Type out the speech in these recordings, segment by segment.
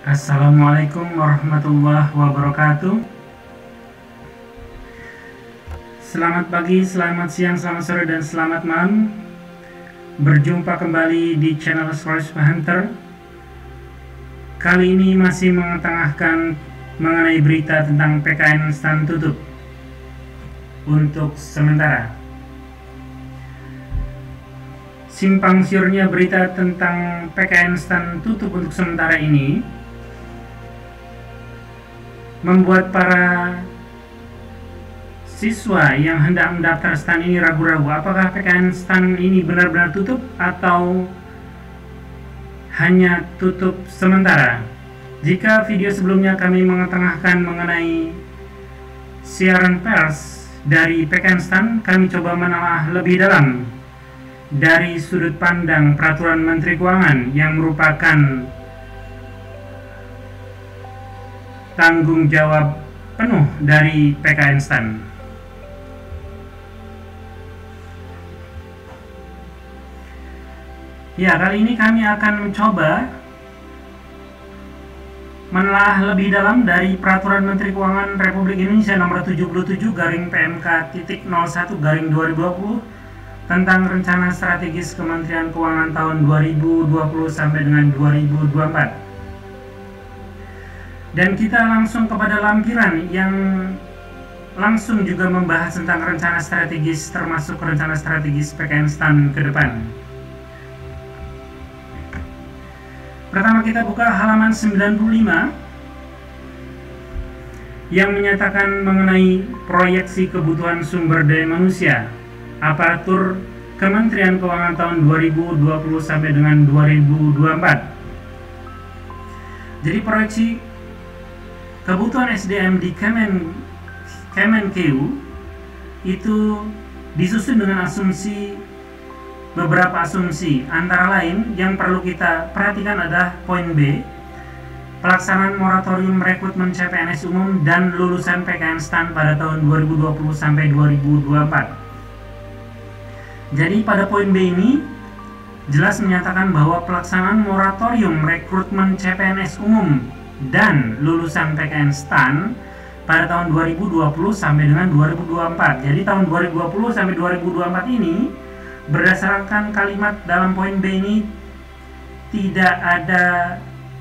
Assalamualaikum warahmatullahi wabarakatuh. Selamat pagi, selamat siang, selamat sore, dan selamat malam. Berjumpa kembali di channel Scholarship Hunter. Kali ini masih mengetengahkan mengenai berita tentang PKN STAN tutup untuk sementara. Simpang siurnya berita tentang PKN STAN tutup untuk sementara ini membuat para siswa yang hendak mendaftar STAN ini ragu-ragu apakah PKN STAN ini benar-benar tutup atau hanya tutup sementara. Jika video sebelumnya kami mengetengahkan mengenai siaran pers dari PKN STAN, kami coba menelaah lebih dalam dari sudut pandang Peraturan Menteri Keuangan yang merupakan tanggung jawab penuh dari PKN STAN. Ya, kali ini kami akan mencoba menelaah lebih dalam dari Peraturan Menteri Keuangan Republik Indonesia nomor 77/PMK.01/2020 tentang Rencana Strategis Kementerian Keuangan tahun 2020 sampai dengan 2024. Dan kita langsung kepada lampiran yang langsung juga membahas tentang rencana strategis, termasuk rencana strategis PKN STAN ke depan. Pertama kita buka halaman 95 yang menyatakan mengenai proyeksi kebutuhan sumber daya manusia aparatur Kementerian Keuangan tahun 2020 sampai dengan 2024. Jadi proyeksi kebutuhan SDM di Kemenkeu itu disusun dengan beberapa asumsi, antara lain yang perlu kita perhatikan adalah poin B, pelaksanaan moratorium rekrutmen CPNS umum dan lulusan PKN STAN pada tahun 2020 sampai 2024. Jadi pada poin B ini jelas menyatakan bahwa pelaksanaan moratorium rekrutmen CPNS umum dan lulusan PKN STAN pada tahun 2020 sampai dengan 2024. Jadi tahun 2020 sampai 2024 ini berdasarkan kalimat dalam poin B ini tidak ada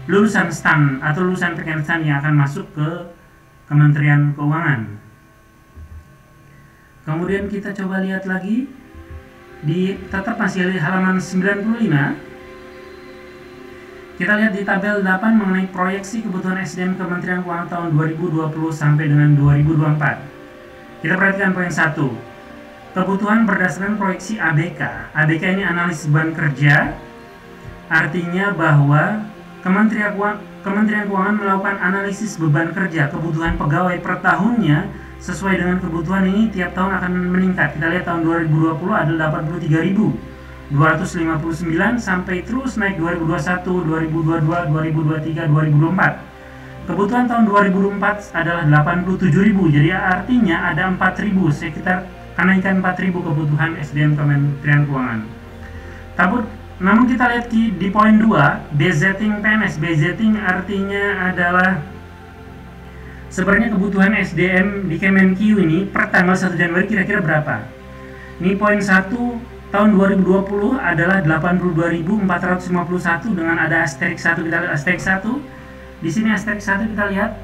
lulusan STAN atau lulusan PKN STAN yang akan masuk ke Kementerian Keuangan. Kemudian kita coba lihat lagi tetap masih di halaman 95. Kita lihat di tabel 8 mengenai proyeksi kebutuhan SDM Kementerian Keuangan tahun 2020 sampai dengan 2024. Kita perhatikan poin 1. Kebutuhan berdasarkan proyeksi ABK. ABK ini analisis beban kerja. Artinya bahwa Kementerian Keuangan melakukan analisis beban kerja kebutuhan pegawai per tahunnya sesuai dengan kebutuhan ini tiap tahun akan meningkat. Kita lihat tahun 2020 adalah 83.259 sampai terus naik 2021, 2022, 2023, 2024. Kebutuhan tahun 2024 adalah 87.000. Jadi artinya ada 4.000, sekitar kenaikan 4.000 kebutuhan SDM Kementerian Keuangan. Namun kita lihat di poin 2, budgeting PNS. Budgeting artinya adalah sebenarnya kebutuhan SDM di Kemenkeu ini per tanggal 1 Januari kira-kira berapa. Ini poin 1 tahun 2020 adalah 82.451 dengan ada asterik 1. Kita lihat asterik 1. Di sini asterik 1 kita lihat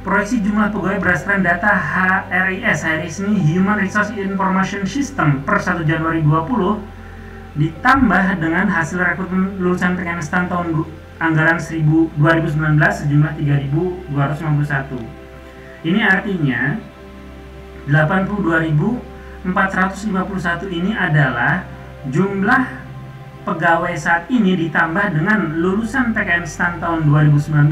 proyeksi jumlah pegawai berdasarkan data HRIS. HRIS ini Human Resource Information System per 1 Januari 2020 ditambah dengan hasil rekrutmen lulusan PKN STAN tahun anggaran 2019 sejumlah 3.251. Ini artinya 82.451 ini adalah jumlah pegawai saat ini ditambah dengan lulusan PKN STAN tahun 2019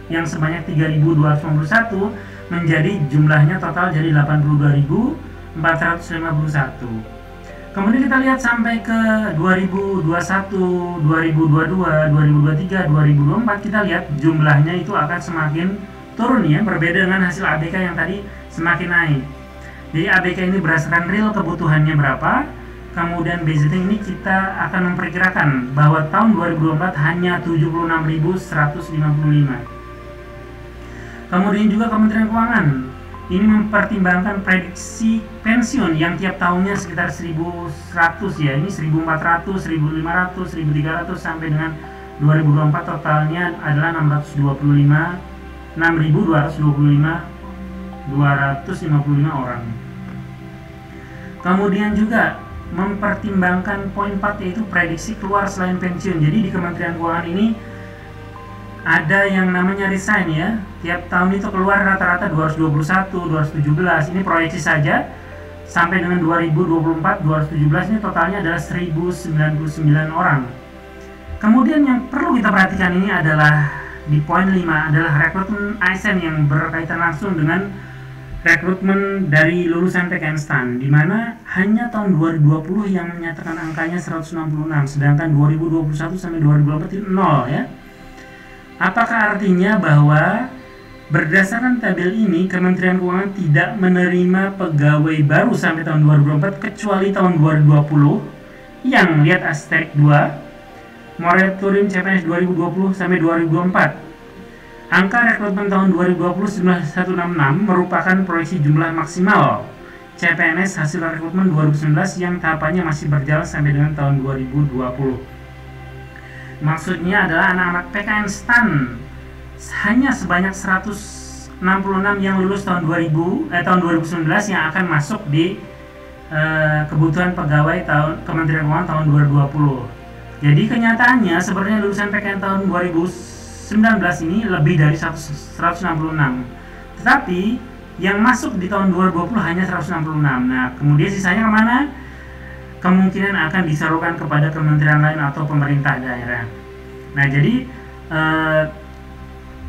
yang sebanyak 3.251 menjadi jumlahnya total jadi 82.451. Kemudian kita lihat sampai ke 2021, 2022, 2023, 2024, kita lihat jumlahnya itu akan semakin turun ya, berbeda dengan hasil ABK yang tadi semakin naik. Jadi ABK ini berdasarkan real kebutuhannya berapa, kemudian budgeting ini kita akan memperkirakan bahwa tahun 2024 hanya 76.155. Kemudian juga Kementerian Keuangan ini mempertimbangkan prediksi pensiun yang tiap tahunnya sekitar 1.100 ya, ini 1.400, 1.500, 1.300 sampai dengan 2024 totalnya adalah 6.255 orang. Kemudian juga mempertimbangkan poin 4 yaitu prediksi keluar selain pensiun. Jadi di Kementerian Keuangan ini ada yang namanya resign ya. Tiap tahun itu keluar rata-rata 221, 217. Ini proyeksi saja. Sampai dengan 2024, 217 ini totalnya adalah 1.099 orang. Kemudian yang perlu kita perhatikan ini adalah di poin 5 adalah rekrutmen ASN yang berkaitan langsung dengan rekrutmen dari lulusan PKN STAN, di mana hanya tahun 2020 yang menyatakan angkanya 166, sedangkan 2021 sampai 2024 itu 0 ya. Apakah artinya bahwa berdasarkan tabel ini Kementerian Keuangan tidak menerima pegawai baru sampai tahun 2024 kecuali tahun 2020 yang lihat asterik 2 moratorium CPNS 2020 sampai 2024. Angka rekrutmen tahun 2020 166 merupakan proyeksi jumlah maksimal CPNS hasil rekrutmen 2019 yang tahapannya masih berjalan sampai dengan tahun 2020. Maksudnya adalah anak-anak PKN STAN hanya sebanyak 166 yang lulus tahun 2019 yang akan masuk di kebutuhan pegawai Kementerian Keuangan tahun 2020. Jadi kenyataannya sebenarnya lulusan PKN tahun 2019 ini lebih dari 166. Tetapi yang masuk di tahun 2020 hanya 166. Nah, kemudian sisanya kemana? Kemungkinan akan disalurkan kepada kementerian lain atau pemerintah daerah. Nah, jadi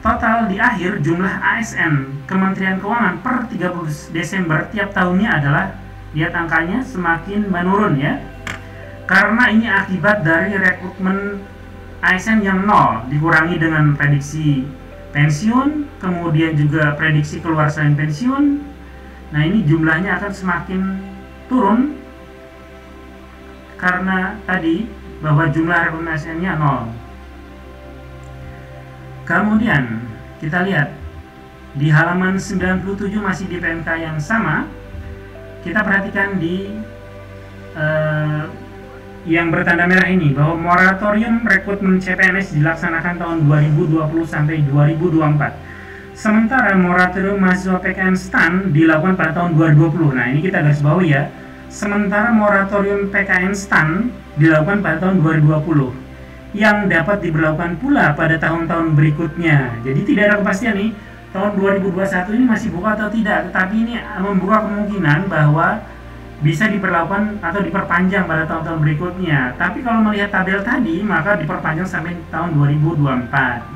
total di akhir jumlah ASN Kementerian Keuangan per 30 Desember tiap tahunnya adalah, lihat angkanya semakin menurun ya. Karena ini akibat dari rekrutmen ASN yang 0 dikurangi dengan prediksi pensiun, kemudian juga prediksi keluar selain pensiun. Nah, ini jumlahnya akan semakin turun karena tadi bahwa jumlah rekrutmen ASN-nya 0. Kemudian kita lihat di halaman 97 masih di PMK yang sama. Kita perhatikan di yang bertanda merah ini bahwa moratorium rekrutmen CPNS dilaksanakan tahun 2020 sampai 2024. Sementara moratorium mahasiswa PKN STAN dilakukan pada tahun 2020. Nah, ini kita garis bawahi ya. Sementara moratorium PKN STAN dilakukan pada tahun 2020 yang dapat diberlakukan pula pada tahun-tahun berikutnya. Jadi tidak ada kepastian nih tahun 2021 ini masih buka atau tidak, tetapi ini membuka kemungkinan bahwa bisa diperlakukan atau diperpanjang pada tahun-tahun berikutnya. Tapi kalau melihat tabel tadi, maka diperpanjang sampai tahun 2024.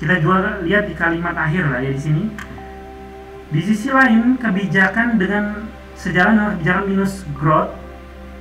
Kita juga lihat di kalimat akhir lah ya di sini. Di sisi lain, kebijakan dengan sejalan dengan kebijakan minus growth,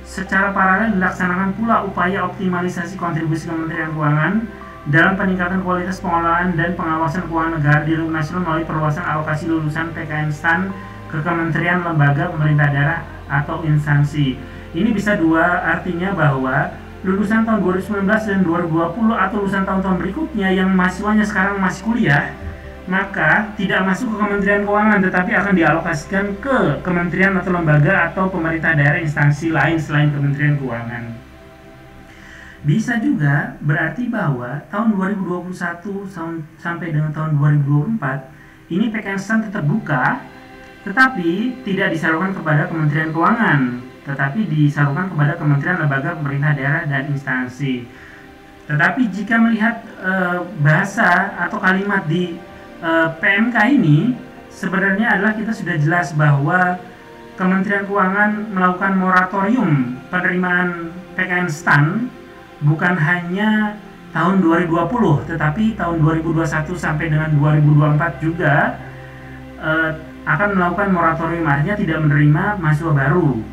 secara paralel dilaksanakan pula upaya optimalisasi kontribusi Kementerian Keuangan dalam peningkatan kualitas pengelolaan dan pengawasan keuangan negara di lingkup nasional melalui perluasan alokasi lulusan PKN STAN ke kementerian, lembaga, pemerintah daerah, atau instansi. Ini bisa dua, artinya bahwa lulusan tahun 2019 dan 2020 atau lulusan tahun-tahun berikutnya yang mahasiswanya sekarang masih kuliah, maka tidak masuk ke Kementerian Keuangan tetapi akan dialokasikan ke kementerian atau lembaga atau pemerintah daerah instansi lain selain Kementerian Keuangan. Bisa juga berarti bahwa tahun 2021 sampai dengan tahun 2024 ini PKN STAN tetap buka, tetapi tidak disalurkan kepada Kementerian Keuangan, tetapi disalurkan kepada kementerian, lembaga, pemerintah daerah, dan instansi. Tetapi jika melihat bahasa atau kalimat di PMK ini, sebenarnya adalah kita sudah jelas bahwa Kementerian Keuangan melakukan moratorium penerimaan PKN STAN bukan hanya tahun 2020, tetapi tahun 2021 sampai dengan 2024 juga akan melakukan moratorium, artinya tidak menerima mahasiswa baru.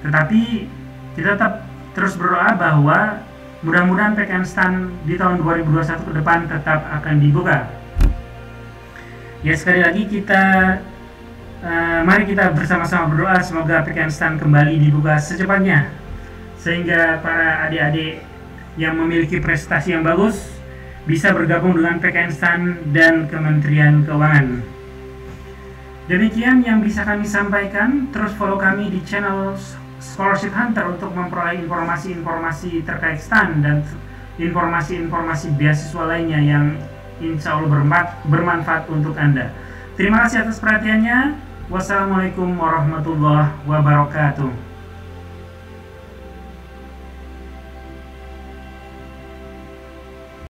Tetapi kita tetap terus berdoa bahwa mudah-mudahan PKN STAN di tahun 2021 ke depan tetap akan dibuka. Ya, sekali lagi kita Mari kita bersama-sama berdoa semoga PKN STAN kembali dibuka secepatnya, sehingga para adik-adik yang memiliki prestasi yang bagus bisa bergabung dengan PKN STAN dan Kementerian Keuangan. Demikian yang bisa kami sampaikan. Terus follow kami di channel Scholarship Hunter untuk memperoleh informasi-informasi terkait STAN dan informasi-informasi beasiswa lainnya yang insya Allah bermanfaat untuk Anda. Terima kasih atas perhatiannya. Wassalamualaikum warahmatullahi wabarakatuh.